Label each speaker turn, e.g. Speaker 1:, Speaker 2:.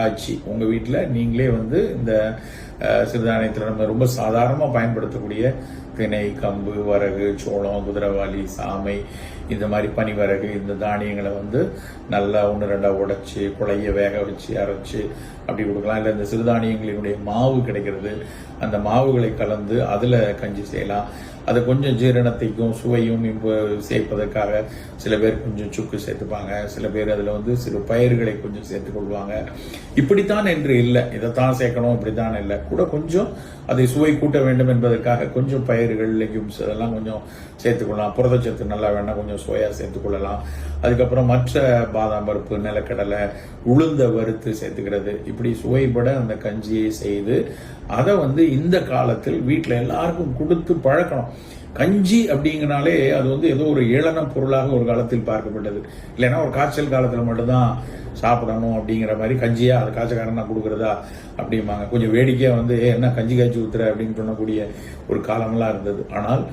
Speaker 1: ஆச்சு. உங்கள் வீட்டில் நீங்களே வந்து இந்த சிறுதானியத்தில் நம்ம ரொம்ப சாதாரணமாக பயன்படுத்தக்கூடிய திணை, கம்பு, வரகு, சோளம், குதிரைவாலி, சாமை, இந்த மாதிரி பனிவரகு, இந்த தானியங்களை வந்து நல்லா 1-2 உடைச்சி குழைய வேக வச்சு அரைச்சி அப்படி கொடுக்கலாம். இல்லை இந்த சிறுதானியங்களினுடைய மாவு கிடைக்கிறது, அந்த மாவுகளை கலந்து அதில் கஞ்சி செய்யலாம். அது கொஞ்சம் ஜீரணத்தைக்கும் சுவையும் சேர்ப்பதற்காக சில பேர் கொஞ்சம் சுக்கு சேர்த்துப்பாங்க, சில பேர் அதில் வந்து சிறு பயிர்களை கொஞ்சம் சேர்த்துக்கொள்வாங்க. இப்படித்தான் என்று இல்லை, இதைத்தான் சேர்க்கணும் இப்படித்தான் இல்லை, கூட கொஞ்சம் அதை சுவை கூட்ட வேண்டும் என்பதற்காக கொஞ்சம் பயிர்கள், லெக்யூம்ஸ் அதெல்லாம் கொஞ்சம் சேர்த்துக்கொள்ளலாம். புரதச்சத்து நல்லா வேணால் கொஞ்சம் சோயா சேர்த்துக்கொள்ளலாம். அதுக்கப்புறம் மற்ற பாதாம் பருப்பு, நிலக்கடலை, உளுந்த வறுத்து சேர்த்துக்கிறது, இப்படி சுவைப்பட அந்த கஞ்சியை செய்து அதை வந்து இந்த காலத்தில் வீட்டில் எல்லாருக்கும் கொடுத்து பழக்கணும். கஞ்சி அப்படிங்கனாலே அது வந்து ஏதோ ஒரு ஏளன பொருளாக ஒரு காலத்தில் பார்க்கப்பட்டது. இல்லைன்னா ஒரு காய்ச்சல் காலத்தில் மட்டும்தான் சாப்பிடணும் அப்படிங்கிற மாதிரி கஞ்சியா அது காய்ச்சக்காரனா கொடுக்குறதா அப்படிம்பாங்க. கொஞ்சம் வேடிக்கையாக வந்து என்ன கஞ்சி காய்ச்சி ஊத்துற அப்படின்னு சொல்லக்கூடிய ஒரு காலமெல்லாம் இருந்தது. ஆனால்